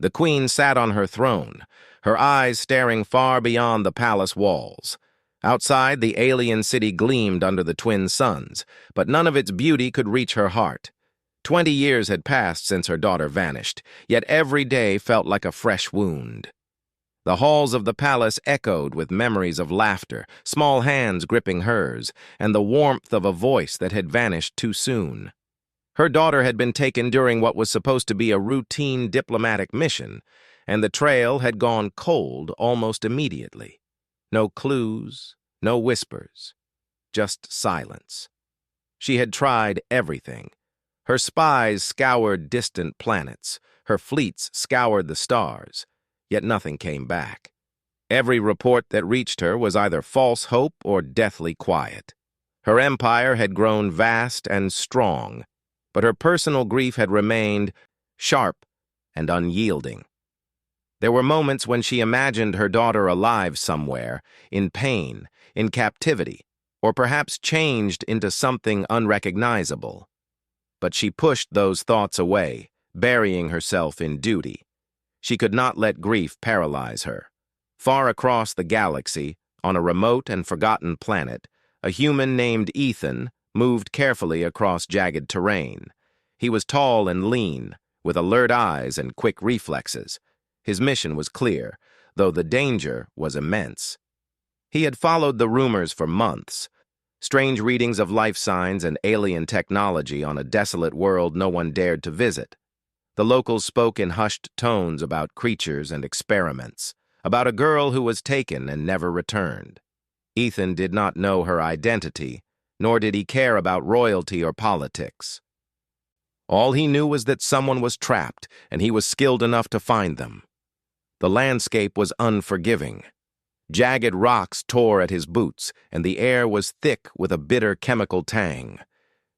The queen sat on her throne, her eyes staring far beyond the palace walls. Outside, the alien city gleamed under the twin suns, but none of its beauty could reach her heart. 20 years had passed since her daughter vanished, yet every day felt like a fresh wound. The halls of the palace echoed with memories of laughter, small hands gripping hers, and the warmth of a voice that had vanished too soon. Her daughter had been taken during what was supposed to be a routine diplomatic mission, and the trail had gone cold almost immediately. No clues, no whispers, just silence. She had tried everything. Her spies scoured distant planets, her fleets scoured the stars, yet nothing came back. Every report that reached her was either false hope or deathly quiet. Her empire had grown vast and strong, but her personal grief had remained sharp and unyielding. There were moments when she imagined her daughter alive somewhere, in pain, in captivity, or perhaps changed into something unrecognizable. But she pushed those thoughts away, burying herself in duty. She could not let grief paralyze her. Far across the galaxy, on a remote and forgotten planet, a human named Ethan moved carefully across jagged terrain. He was tall and lean, with alert eyes and quick reflexes. His mission was clear, though the danger was immense. He had followed the rumors for months, strange readings of life signs and alien technology on a desolate world no one dared to visit. The locals spoke in hushed tones about creatures and experiments, about a girl who was taken and never returned. Ethan did not know her identity, nor did he care about royalty or politics. All he knew was that someone was trapped, and he was skilled enough to find them. The landscape was unforgiving. Jagged rocks tore at his boots, and the air was thick with a bitter chemical tang.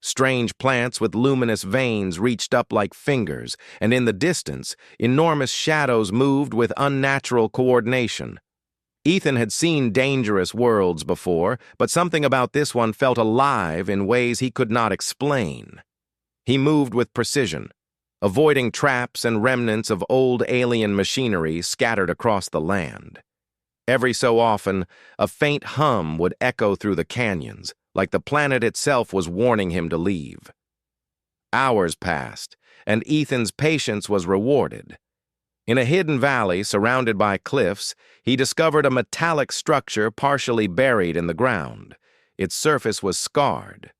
Strange plants with luminous veins reached up like fingers, and in the distance, enormous shadows moved with unnatural coordination. Ethan had seen dangerous worlds before, but something about this one felt alive in ways he could not explain. He moved with precision, avoiding traps and remnants of old alien machinery scattered across the land. Every so often, a faint hum would echo through the canyons, like the planet itself was warning him to leave. Hours passed, and Ethan's patience was rewarded. In a hidden valley surrounded by cliffs, he discovered a metallic structure partially buried in the ground. Its surface was scarred,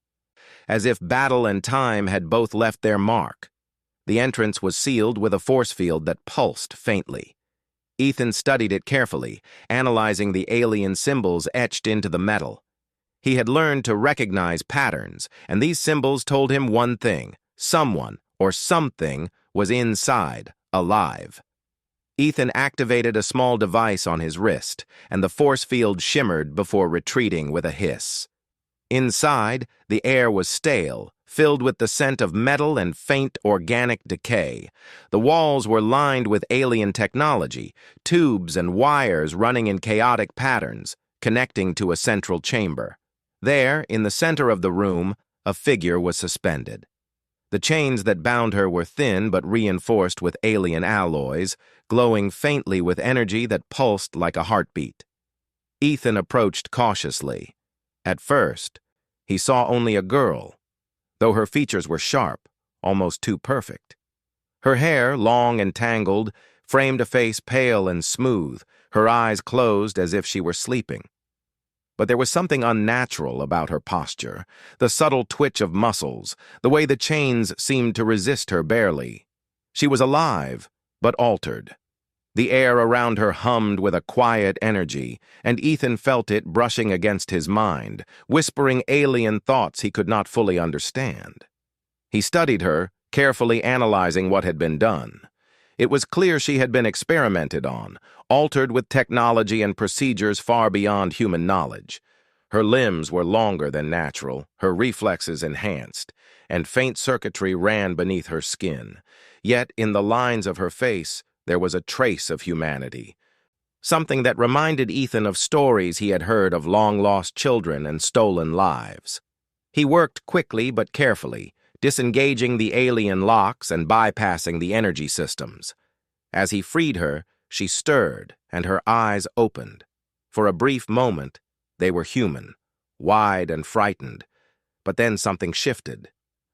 as if battle and time had both left their mark. The entrance was sealed with a force field that pulsed faintly. Ethan studied it carefully, analyzing the alien symbols etched into the metal. He had learned to recognize patterns, and these symbols told him one thing: someone or something was inside, alive. Ethan activated a small device on his wrist, and the force field shimmered before retreating with a hiss. Inside, the air was stale, filled with the scent of metal and faint organic decay. The walls were lined with alien technology, tubes and wires running in chaotic patterns, connecting to a central chamber. There, in the center of the room, a figure was suspended. The chains that bound her were thin but reinforced with alien alloys, glowing faintly with energy that pulsed like a heartbeat. Ethan approached cautiously. At first, he saw only a girl, though her features were sharp, almost too perfect. Her hair, long and tangled, framed a face pale and smooth, her eyes closed as if she were sleeping. But there was something unnatural about her posture, the subtle twitch of muscles, the way the chains seemed to resist her barely. She was alive, but altered. The air around her hummed with a quiet energy, and Ethan felt it brushing against his mind, whispering alien thoughts he could not fully understand. He studied her, carefully analyzing what had been done. It was clear she had been experimented on, altered with technology and procedures far beyond human knowledge. Her limbs were longer than natural, her reflexes enhanced, and faint circuitry ran beneath her skin. Yet in the lines of her face, there was a trace of humanity, something that reminded Ethan of stories he had heard of long-lost children and stolen lives. He worked quickly but carefully, disengaging the alien locks and bypassing the energy systems. As he freed her, she stirred and her eyes opened. For a brief moment, they were human, wide and frightened, but then something shifted.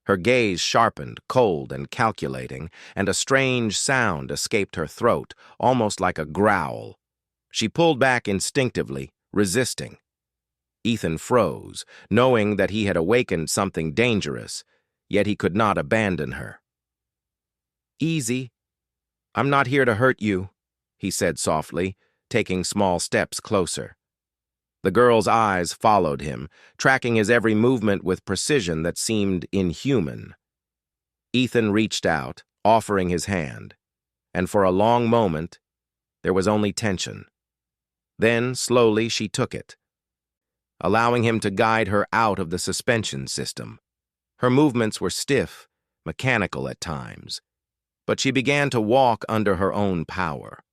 Her gaze sharpened, cold and calculating, and a strange sound escaped her throat, almost like a growl. She pulled back instinctively, resisting. Ethan froze, knowing that he had awakened something dangerous, yet he could not abandon her. "Easy. I'm not here to hurt you," he said softly, taking small steps closer. The girl's eyes followed him, tracking his every movement with precision that seemed inhuman. Ethan reached out, offering his hand, and for a long moment, there was only tension. Then, slowly, she took it, allowing him to guide her out of the suspension system. Her movements were stiff, mechanical at times, but she began to walk under her own power.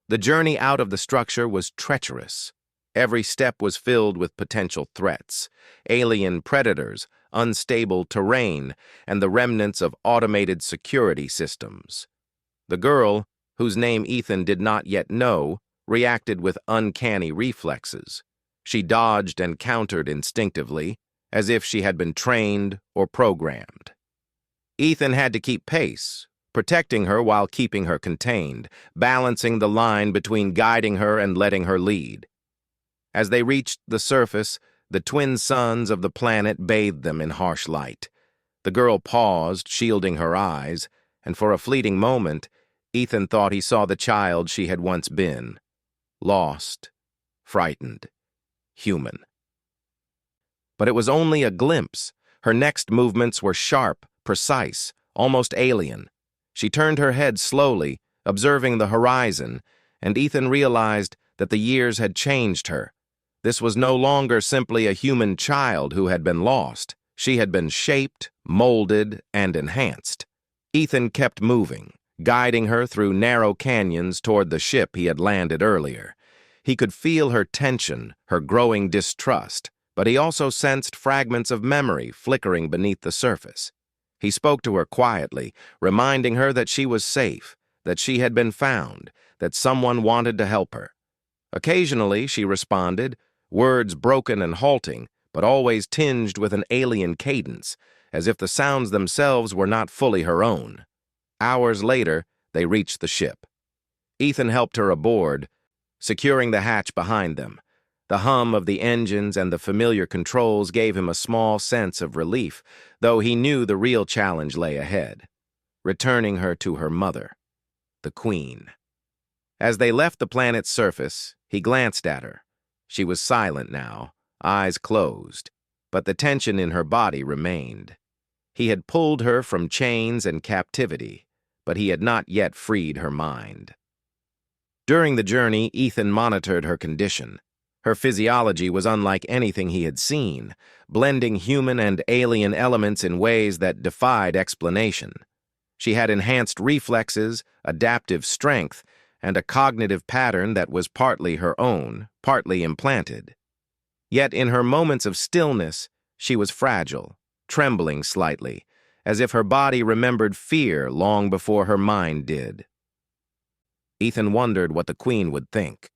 The journey out of the structure was treacherous. Every step was filled with potential threats: alien predators, unstable terrain, and the remnants of automated security systems. The girl, whose name Ethan did not yet know, reacted with uncanny reflexes. She dodged and countered instinctively, as if she had been trained or programmed. Ethan had to keep pace, protecting her while keeping her contained, balancing the line between guiding her and letting her lead. As they reached the surface, the twin suns of the planet bathed them in harsh light. The girl paused, shielding her eyes, and for a fleeting moment, Ethan thought he saw the child she had once been. Lost, frightened, human. But it was only a glimpse. Her next movements were sharp, precise, almost alien. She turned her head slowly, observing the horizon, and Ethan realized that the years had changed her. This was no longer simply a human child who had been lost. She had been shaped, molded, and enhanced. Ethan kept moving, guiding her through narrow canyons toward the ship he had landed earlier. He could feel her tension, her growing distrust, but he also sensed fragments of memory flickering beneath the surface. He spoke to her quietly, reminding her that she was safe, that she had been found, that someone wanted to help her. Occasionally, she responded, words broken and halting, but always tinged with an alien cadence, as if the sounds themselves were not fully her own. Hours later, they reached the ship. Ethan helped her aboard, securing the hatch behind them. The hum of the engines and the familiar controls gave him a small sense of relief, though he knew the real challenge lay ahead: returning her to her mother, the Queen. As they left the planet's surface, he glanced at her. She was silent now, eyes closed, but the tension in her body remained. He had pulled her from chains and captivity, but he had not yet freed her mind. During the journey, Ethan monitored her condition. Her physiology was unlike anything he had seen, blending human and alien elements in ways that defied explanation. She had enhanced reflexes, adaptive strength, and a cognitive pattern that was partly her own, partly implanted. Yet in her moments of stillness, she was fragile, trembling slightly, as if her body remembered fear long before her mind did. Ethan wondered what the Queen would think.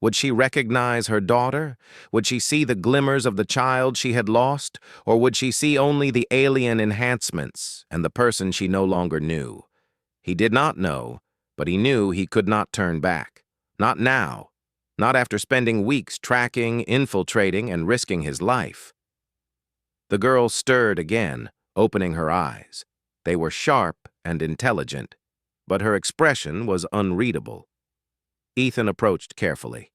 Would she recognize her daughter? Would she see the glimmers of the child she had lost? Or would she see only the alien enhancements and the person she no longer knew? He did not know, but he knew he could not turn back. Not now. Not after spending weeks tracking, infiltrating, and risking his life. The girl stirred again, opening her eyes. They were sharp and intelligent, but her expression was unreadable. Ethan approached carefully.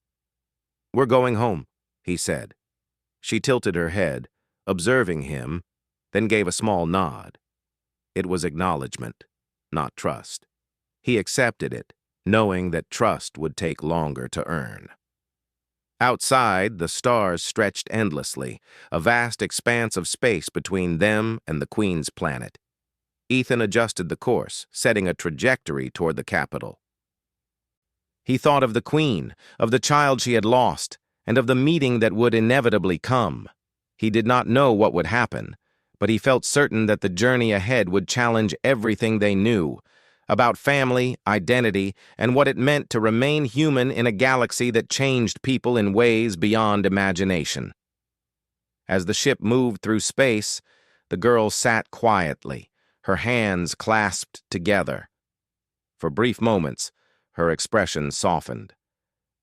"We're going home," he said. She tilted her head, observing him, then gave a small nod. It was acknowledgement, not trust. He accepted it, knowing that trust would take longer to earn. Outside, the stars stretched endlessly, a vast expanse of space between them and the Queen's planet. Ethan adjusted the course, setting a trajectory toward the capital. He thought of the Queen, of the child she had lost, and of the meeting that would inevitably come. He did not know what would happen, but he felt certain that the journey ahead would challenge everything they knew, about family, identity, and what it meant to remain human in a galaxy that changed people in ways beyond imagination. As the ship moved through space, the girl sat quietly, her hands clasped together. For brief moments, her expression softened,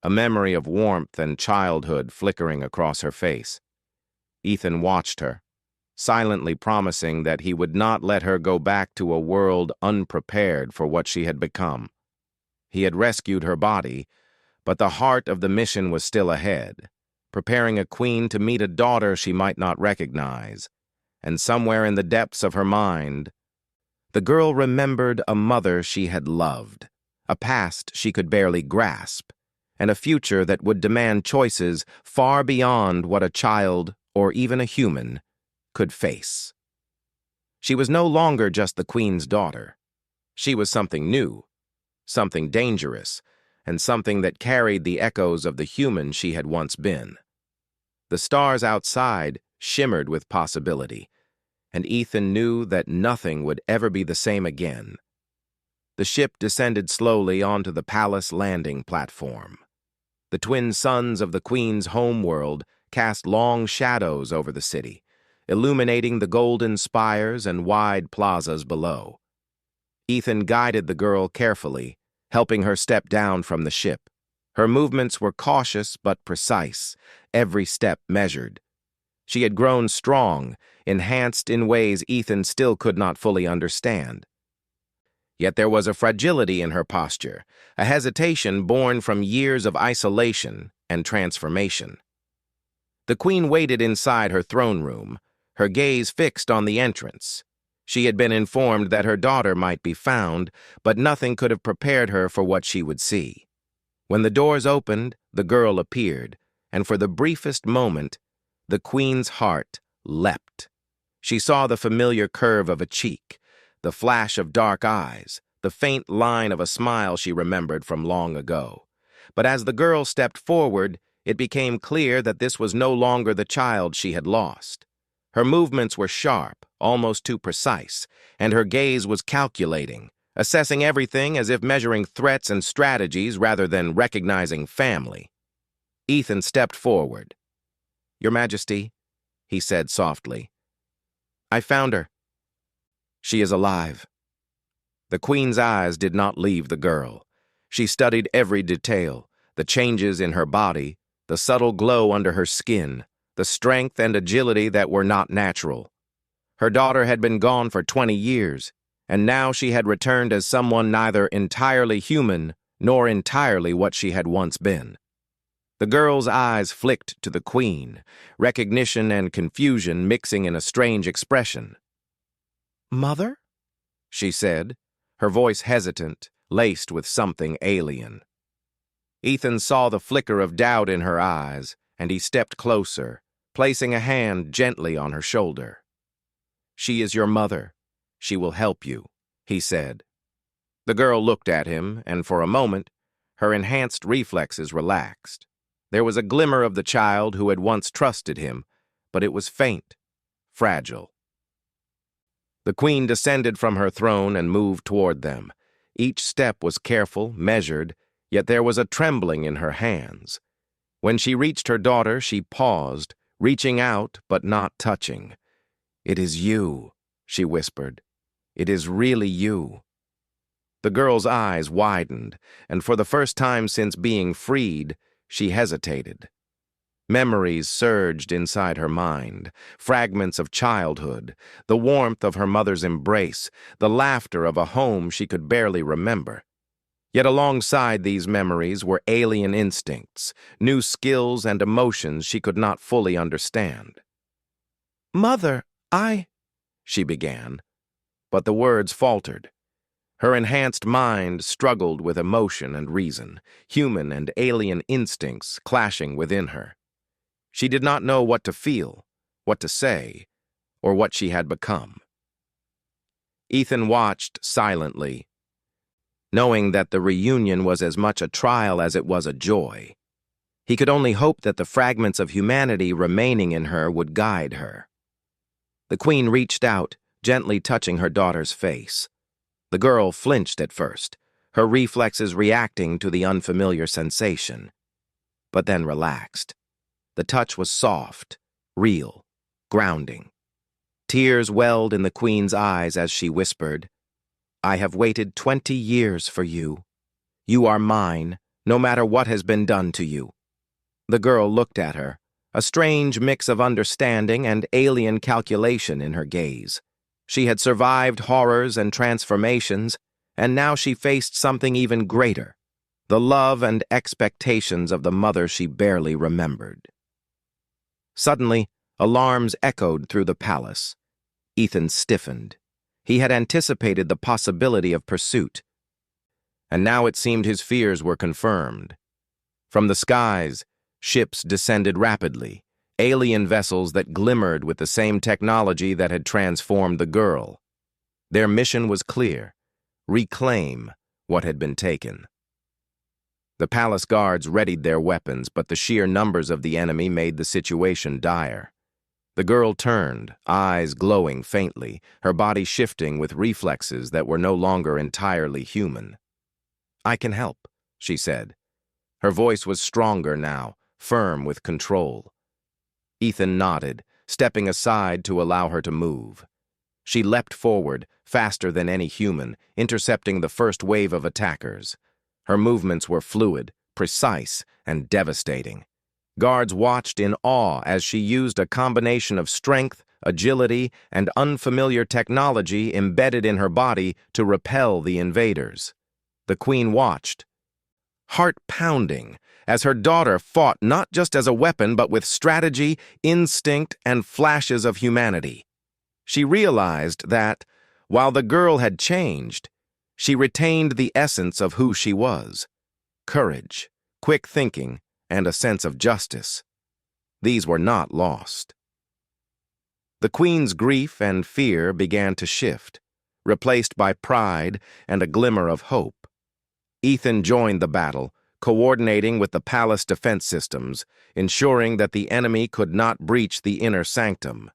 a memory of warmth and childhood flickering across her face. Ethan watched her, silently promising that he would not let her go back to a world unprepared for what she had become. He had rescued her body, but the heart of the mission was still ahead, preparing a queen to meet a daughter she might not recognize. And somewhere in the depths of her mind, the girl remembered a mother she had loved, a past she could barely grasp, and a future that would demand choices far beyond what a child, or even a human, could face. She was no longer just the queen's daughter. She was something new, something dangerous, and something that carried the echoes of the human she had once been. The stars outside shimmered with possibility, and Ethan knew that nothing would ever be the same again. The ship descended slowly onto the palace landing platform. The twin suns of the queen's homeworld cast long shadows over the city, illuminating the golden spires and wide plazas below. Ethan guided the girl carefully, helping her step down from the ship. Her movements were cautious but precise, every step measured. She had grown strong, enhanced in ways Ethan still could not fully understand. Yet there was a fragility in her posture, a hesitation born from years of isolation and transformation. The queen waited inside her throne room, her gaze fixed on the entrance. She had been informed that her daughter might be found, but nothing could have prepared her for what she would see. When the doors opened, the girl appeared, and for the briefest moment, the queen's heart leapt. She saw the familiar curve of a cheek, the flash of dark eyes, the faint line of a smile she remembered from long ago. But as the girl stepped forward, it became clear that this was no longer the child she had lost. Her movements were sharp, almost too precise, and her gaze was calculating, assessing everything as if measuring threats and strategies rather than recognizing family. Ethan stepped forward. "Your Majesty," he said softly, "I found her. She is alive." The queen's eyes did not leave the girl. She studied every detail, the changes in her body, the subtle glow under her skin, the strength and agility that were not natural. Her daughter had been gone for 20 years, and now she had returned as someone neither entirely human nor entirely what she had once been. The girl's eyes flicked to the queen, recognition and confusion mixing in a strange expression. "Mother?" she said, her voice hesitant, laced with something alien. Ethan saw the flicker of doubt in her eyes, and he stepped closer, placing a hand gently on her shoulder. "She is your mother. She will help you," he said. The girl looked at him, and for a moment, her enhanced reflexes relaxed. There was a glimmer of the child who had once trusted him, but it was faint, fragile. The queen descended from her throne and moved toward them. Each step was careful, measured, yet there was a trembling in her hands. When she reached her daughter, she paused, reaching out but not touching. "It is you," she whispered. "It is really you." The girl's eyes widened, and for the first time since being freed, she hesitated. Memories surged inside her mind, fragments of childhood, the warmth of her mother's embrace, the laughter of a home she could barely remember. Yet alongside these memories were alien instincts, new skills and emotions she could not fully understand. "Mother, she began, but the words faltered. Her enhanced mind struggled with emotion and reason, human and alien instincts clashing within her. She did not know what to feel, what to say, or what she had become. Ethan watched silently, knowing that the reunion was as much a trial as it was a joy. He could only hope that the fragments of humanity remaining in her would guide her. The queen reached out, gently touching her daughter's face. The girl flinched at first, her reflexes reacting to the unfamiliar sensation, but then relaxed. The touch was soft, real, grounding. Tears welled in the Queen's eyes as she whispered, "I have waited 20 years for you. You are mine, no matter what has been done to you." The girl looked at her, a strange mix of understanding and alien calculation in her gaze. She had survived horrors and transformations, and now she faced something even greater, the love and expectations of the mother she barely remembered. Suddenly, alarms echoed through the palace. Ethan stiffened. He had anticipated the possibility of pursuit, and now it seemed his fears were confirmed. From the skies, ships descended rapidly, alien vessels that glimmered with the same technology that had transformed the girl. Their mission was clear: reclaim what had been taken. The palace guards readied their weapons, but the sheer numbers of the enemy made the situation dire. The girl turned, eyes glowing faintly, her body shifting with reflexes that were no longer entirely human. "I can help," she said. Her voice was stronger now, firm with control. Ethan nodded, stepping aside to allow her to move. She leapt forward, faster than any human, intercepting the first wave of attackers. Her movements were fluid, precise, and devastating. Guards watched in awe as she used a combination of strength, agility, and unfamiliar technology embedded in her body to repel the invaders. The Queen watched, heart pounding, as her daughter fought not just as a weapon but with strategy, instinct, and flashes of humanity. She realized that, while the girl had changed, she retained the essence of who she was: courage, quick thinking, and a sense of justice. These were not lost. The Queen's grief and fear began to shift, replaced by pride and a glimmer of hope. Ethan joined the battle, coordinating with the palace defense systems, ensuring that the enemy could not breach the inner sanctum.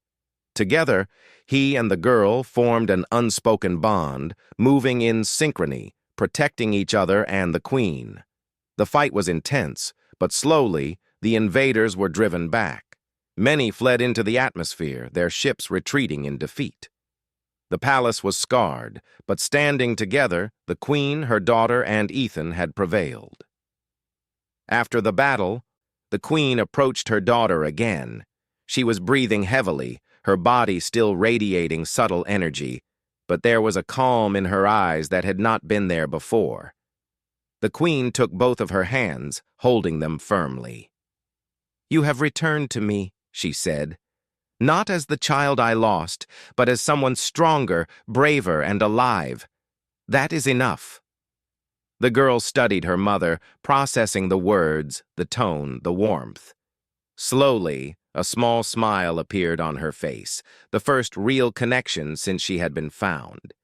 Together, he and the girl formed an unspoken bond, moving in synchrony, protecting each other and the Queen. The fight was intense, but slowly, the invaders were driven back. Many fled into the atmosphere, their ships retreating in defeat. The palace was scarred, but standing together, the Queen, her daughter, and Ethan had prevailed. After the battle, the Queen approached her daughter again. She was breathing heavily, her body still radiating subtle energy, but there was a calm in her eyes that had not been there before. The Queen took both of her hands, holding them firmly. "You have returned to me," she said, "not as the child I lost, but as someone stronger, braver, and alive. That is enough." The girl studied her mother, processing the words, the tone, the warmth. Slowly, a small smile appeared on her face, the first real connection since she had been found.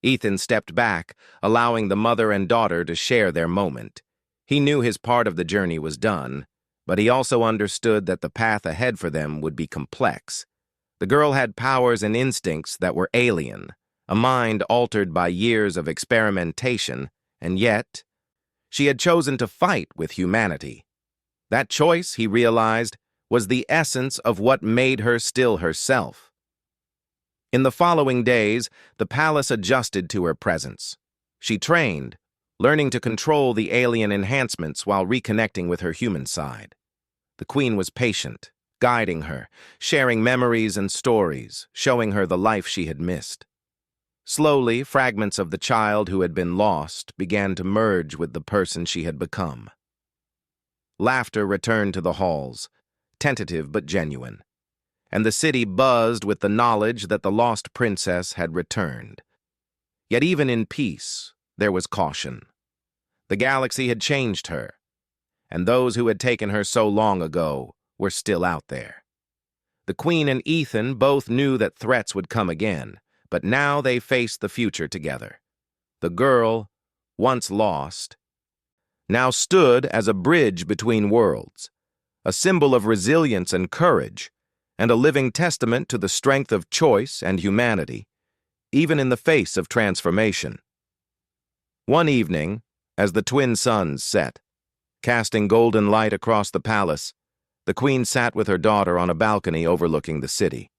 Ethan stepped back, allowing the mother and daughter to share their moment. He knew his part of the journey was done, but he also understood that the path ahead for them would be complex. The girl had powers and instincts that were alien, a mind altered by years of experimentation, and yet, she had chosen to fight with humanity. That choice, he realized, was the essence of what made her still herself. In the following days, the palace adjusted to her presence. She trained, learning to control the alien enhancements while reconnecting with her human side. The Queen was patient, guiding her, sharing memories and stories, showing her the life she had missed. Slowly, fragments of the child who had been lost began to merge with the person she had become. Laughter returned to the halls, tentative but genuine, and the city buzzed with the knowledge that the lost princess had returned. Yet even in peace, there was caution. The galaxy had changed her, and those who had taken her so long ago were still out there. The Queen and Ethan both knew that threats would come again, but now they faced the future together. The girl, once lost, now stood as a bridge between worlds, a symbol of resilience and courage, and a living testament to the strength of choice and humanity, even in the face of transformation. One evening, as the twin suns set, casting golden light across the palace, the queen sat with her daughter on a balcony overlooking the city.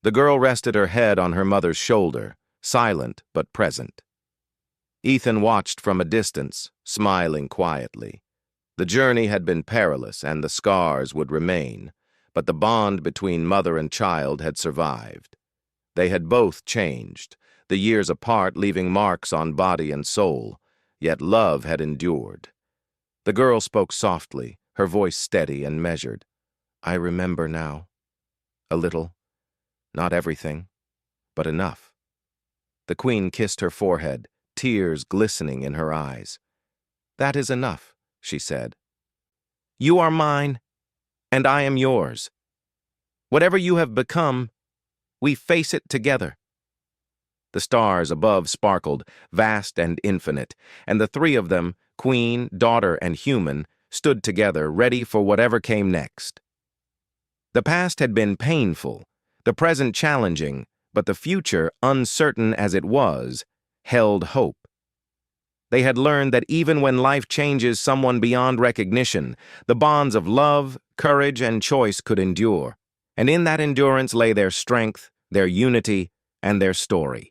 The girl rested her head on her mother's shoulder, silent but present. Ethan watched from a distance, smiling quietly. The journey had been perilous and the scars would remain, but the bond between mother and child had survived. They had both changed, the years apart leaving marks on body and soul, yet love had endured. The girl spoke softly, her voice steady and measured. "I remember now. A little. Not everything, but enough." The queen kissed her forehead, tears glistening in her eyes. "That is enough," she said. "You are mine, and I am yours. Whatever you have become, we face it together." The stars above sparkled, vast and infinite, and the three of them, queen, daughter, and human, stood together, ready for whatever came next. The past had been painful, the present challenging, but the future, uncertain as it was, held hope. They had learned that even when life changes someone beyond recognition, the bonds of love, courage, and choice could endure, and in that endurance lay their strength, their unity, and their story.